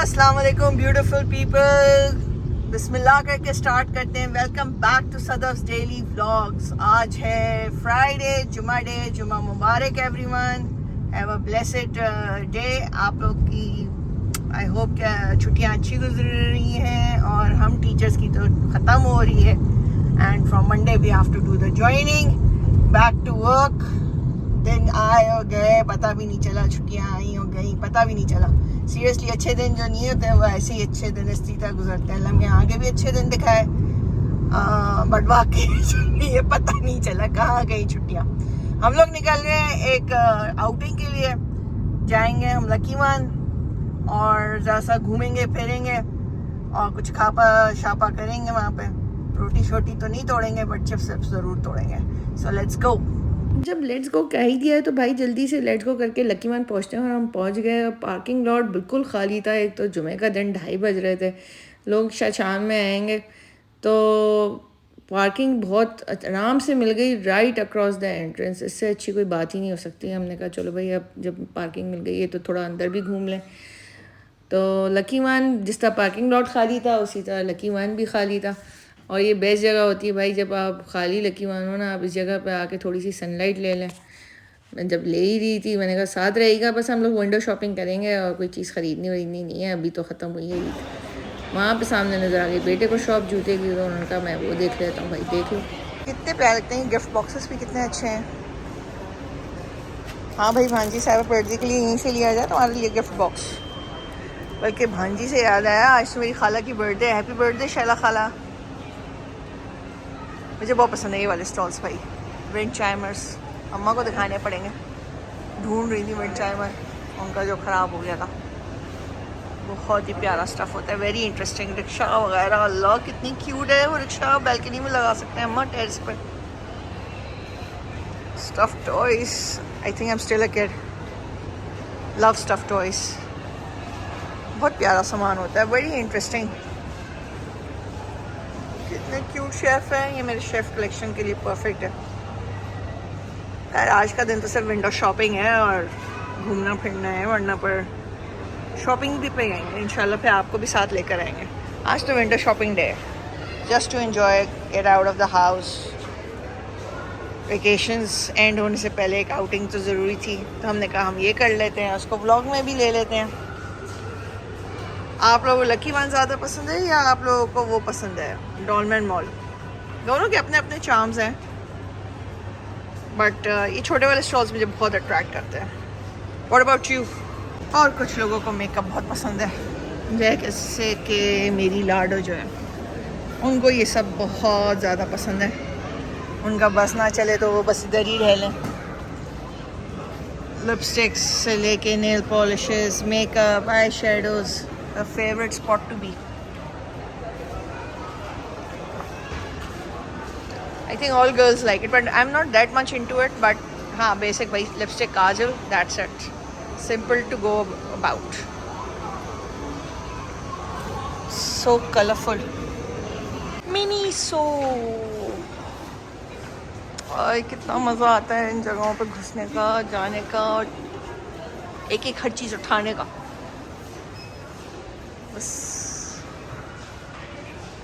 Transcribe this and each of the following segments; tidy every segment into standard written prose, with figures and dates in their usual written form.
अस्सलाम वालेकुम beautiful people, बिस्मिल्लाह करके स्टार्ट करते हैं। Welcome back to Sadaf's daily vlogs. आज है फ्राइडे, जुमा डे। जुमा मुबारक everyone, have a blessed day. आप लोग की आई होप क्या छुट्टियां अच्छी गुजर रही हैं और हम टीचर्स की तो ख़त्म हो रही है। And from Monday we have to do the joining back to work. दिन आए और गए, पता भी नहीं चला, छुट्टियां आई और गई, पता भी नहीं चला। सीरियसली अच्छे दिन जो नहीं होते वो ऐसे ही अच्छे दिन इस तरह गुजरते हैं। लम्हे आगे भी अच्छे दिन दिखाए, बट वाकई ये पता नहीं चला कहाँ गई छुट्टियाँ। हम लोग निकल रहे हैं एक आउटिंग के लिए, जाएंगे हम लकीवन और ज़रा सा घूमेंगे फिरेंगे और कुछ खापा शापा करेंगे वहाँ पे। रोटी शोटी तो नहीं तोड़ेंगे बट चिप्स विप्स ज़रूर तोड़ेंगे। So let's go. जब लेट्स गो कह ही दिया है तो भाई जल्दी से लेट्स गो करके लकीवन पहुंचते हैं। और हम पहुंच गए। पार्किंग लॉट बिल्कुल खाली था। एक तो जुमे का दिन 2:30 बज रहे थे, लोग शाम में आएंगे तो पार्किंग बहुत आराम से मिल गई राइट अक्रॉस द एंट्रेंस। इससे अच्छी कोई बात ही नहीं हो सकती। हमने कहा चलो भाई अब जब पार्किंग मिल गई है तो थोड़ा अंदर भी घूम लें। तो लकीवन जिस तरह पार्किंग लॉट खाली था उसी तरह लकीवन भी खाली था। और ये बेस्ट जगह होती है भाई जब आप खाली लकीवन हो ना, आप इस जगह पे आके थोड़ी सी सनलाइट ले लें। मैं जब ले ही रही थी मैंने कहा साथ रहेगा, बस हम लोग विंडो शॉपिंग करेंगे और कोई चीज़ ख़रीदनी वरीदनी नहीं है, अभी तो ख़त्म हुई है। वहाँ पे सामने नज़र आ गई बेटे को शॉप जूते की, तो उन्होंने कहा मैं वो देख लेता हूँ। भाई देख लो कितने प्यारे लगते हैं, गिफ्ट बॉक्सेस भी कितने अच्छे हैं। हाँ भाई, भांजी साहब बर्थडे के लिए यहीं से लिया जाए तुम्हारे लिए गिफ्ट बॉक्स। बल्कि भांजी से याद आया, आज तो मेरी खाला की बर्थडे। हैप्पी बर्थडे शैला खाला। मुझे बहुत पसंद है ये वाले स्टॉल्स भाई, विंड चाइमर्स। अम्मा को दिखाने पड़ेंगे, ढूंढ रही थी विंड चाइमर, उनका जो ख़राब हो गया था। बहुत ही प्यारा स्टफ़ होता है, वेरी इंटरेस्टिंग। रिक्शा वगैरह, अल्लाह कितनी क्यूट है वो रिक्शा, बैल्कनी में लगा सकते हैं अम्मा टेरेस पर। Stuff toys, I think I am still a kid, love stuff toys. बहुत प्यारा सामान होता है, वेरी इंटरेस्टिंग। कितने क्यूट शेफ़ हैं ये, मेरे शेफ़ कलेक्शन के लिए परफेक्ट है। यार आज का दिन तो सिर्फ विंडो शॉपिंग है और घूमना फिरना है, वरना पर शॉपिंग भी पे आएंगे इंशाल्लाह, फिर आपको भी साथ लेकर आएंगे। आज तो विंडो शॉपिंग डे है, just to enjoy, get out of the house. Vacations end होने से पहले एक आउटिंग तो ज़रूरी थी, तो हमने कहा हम ये कर लेते हैं, उसको व्लॉग में भी ले लेते हैं। आप लोगों को लकीवन ज़्यादा पसंद है या आप लोगों को वो पसंद है डॉलमेन मॉल? दोनों के अपने अपने चार्म्स हैं, बट ये छोटे वाले स्टॉल्स मुझे बहुत अट्रैक्ट करते हैं। What about you? और कुछ लोगों को मेकअप बहुत पसंद है, जैसे कि मेरी लाडो जो है, उनको ये सब बहुत ज़्यादा पसंद है। उनका बस ना चले तो वो बस इधर ही रह लें। लिपस्टिक्स से लेके nail polishes, makeup, eye shadows, a favorite spot to be. I think all girls like it, but I'm not that much into it. But हाँ, basic भाई lipstick, kajal, that's it. Simple to go about. So colorful. Mini so. और कितना मज़ा आता है इन जगहों पे घुसने का, जाने का और एक एक हर चीज़ उठाने का।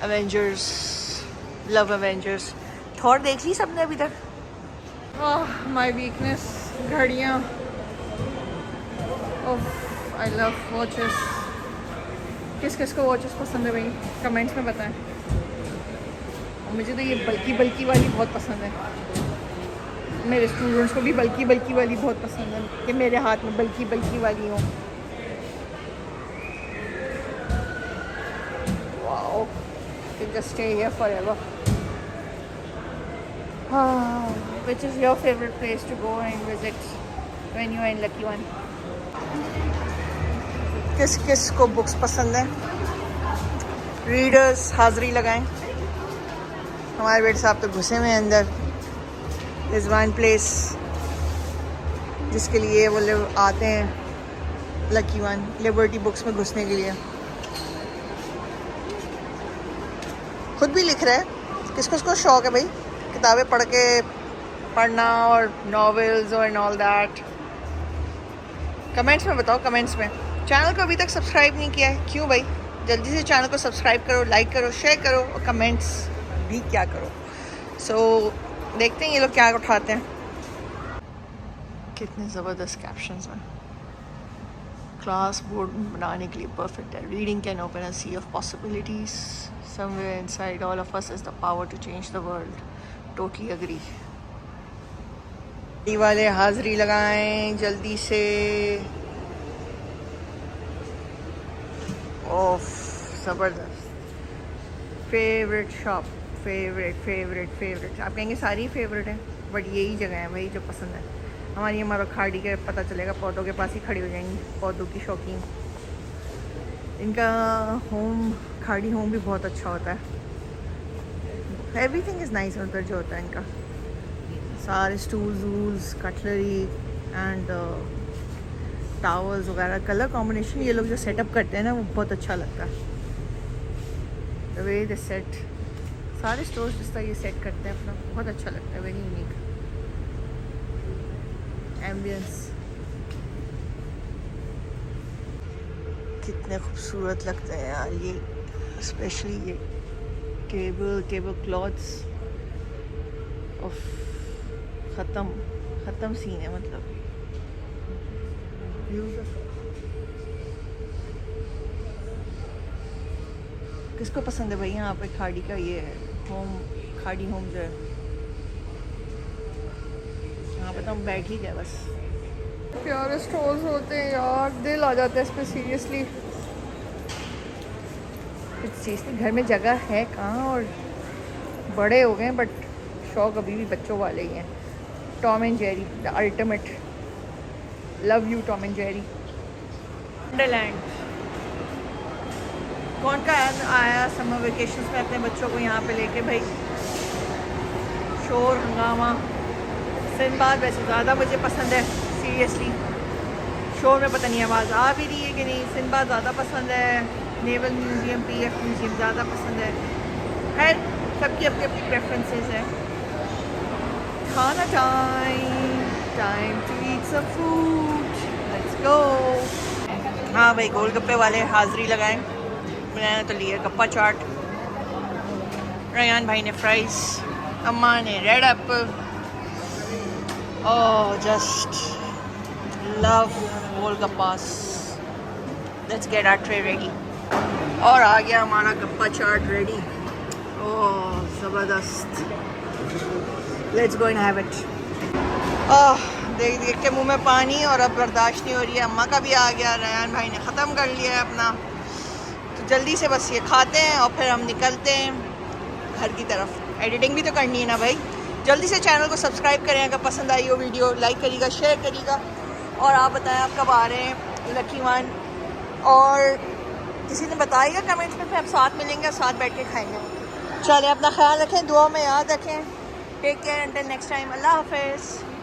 Avengers, love Avengers. थॉर देख ली सबने अभी तक? माय वीकनेस, घड़ियाँ। ओह आई लव वॉचेस। किस किस को वॉचेस पसंद है भाई, कमेंट्स में बताएं। और मुझे तो ये बल्कि बल्कि वाली बहुत पसंद है। मेरे स्टूडेंट्स को भी बल्कि बल्कि वाली बहुत पसंद है कि मेरे हाथ में बल्कि बल्कि वाली हो। You just stay here forever. Which is your favorite place to go and visit when you are in Luckyone? किस किस को बुक्स पसंद है? रीडर्स हाजिरी लगाएं। हमारे बेटे साहब तो घुसे हुए हैं अंदर। There's one place जिसके लिए वो लोग आते हैं Luckyone, लिबर्टी बुक्स में घुसने के लिए। खुद भी लिख रहा है। किस किस को शौक़ है भाई किताबें पढ़ना और नॉवेल्स और एंड ऑल दैट? कमेंट्स में बताओ, कमेंट्स में। चैनल को अभी तक सब्सक्राइब नहीं किया है, क्यों भाई? जल्दी से चैनल को सब्सक्राइब करो, लाइक करो, शेयर करो और कमेंट्स भी क्या करो। सो देखते हैं ये लोग क्या उठाते हैं। कितने ज़बरदस्त कैप्शंस हैं। क्लास बोर्ड बनाने के लिए परफेक्ट है। Reading can open a sea of possibilities, somewhere inside all of us is the power to change the world. Totally agree. ये वाले हाजिरी लगाएं जल्दी से। ओफ ज़बरदस्त। Favourite shop, favourite. आप कहेंगे सारी फेवरेट है, बट यही जगह है भाई जो पसंद है हमारी। हमारा खाड़ी के पता चलेगा, पौधों के पास ही खड़ी हो जाएंगी, पौधों की शौकीन। इनका होम, खाड़ी होम भी बहुत अच्छा होता है। एवरीथिंग इज़ नाइस उधर जो होता है इनका। सारे stools wools, cutlery and towers वगैरह, कलर कॉम्बिनेशन ये लोग जो सेटअप करते हैं ना वो बहुत अच्छा लगता है। द वे दे सेट, सारे स्टोर्स जिस तरह ये सेट करते हैं अपना, बहुत अच्छा लगता है। Very unique ambience. कितने खूबसूरत लगते हैं यार ये, स्पेशली ये टेबल क्लॉथ्स। ऑफ ख़त्म सीन है, मतलब किसको पसंद है भाई यहाँ पे खाड़ी का ये है होम, खाड़ी होम जो है यहाँ पे तो हम बैठ ही गए बस। प्यारे स्टोर्स होते हैं यार, दिल आ जाता है इस पर सीरियसली। घर में जगह है कहाँ, और बड़े हो गए बट शौक अभी भी बच्चों वाले ही हैं। Tom and Jerry the ultimate, love you Tom and Jerry. Wonderland. कौन का आया समर वेकेशंस में अपने बच्चों को यहाँ पे लेके भाई? शोर हंगामा। सिंबाद वैसे ज़्यादा मुझे पसंद है सीरियसली। शोर में पता नहीं आवाज़ आ भी रही है कि नहीं। सिंबाद ज़्यादा पसंद है, नेवल म्यूज़ियम, पीएफ म्यूज़ियम ज़्यादा पसंद है। खैर सबकी अपनी अपनी प्रेफरेंसेस हैं। खाना time to eat some food, let's go. हाँ भाई, गोलगप्पे वाले हाजिरी लगाएं। मैंने तो लिया गप्पा चाट, रयान भाई ने फ्राइज़, अम्मा ने red apple. Oh just love golgappas. Let's get our tray ready. और आ गया हमारा गप्पा चाट रेडी। ओह ज़बरदस्त। Let's go and have it. देख के मुंह में पानी, और अब बर्दाश्त नहीं हो रही है। अम्मा का भी आ गया, रयान भाई ने ख़त्म कर लिया है अपना। तो जल्दी से बस ये खाते हैं और फिर हम निकलते हैं घर की तरफ। एडिटिंग भी तो करनी है ना भाई। जल्दी से चैनल को सब्सक्राइब करें, अगर पसंद आई हो वीडियो लाइक करिएगा, शेयर करिएगा। और आप बताएं आप कब आ रहे हैं लकी वन, और किसी ने बताएगा कमेंट्स में, फिर हम साथ मिलेंगे और साथ बैठ के खाएंगे। चलें, अपना ख्याल रखें, दुआ में याद रखें। Take care, until next time, अल्लाह हाफिज़।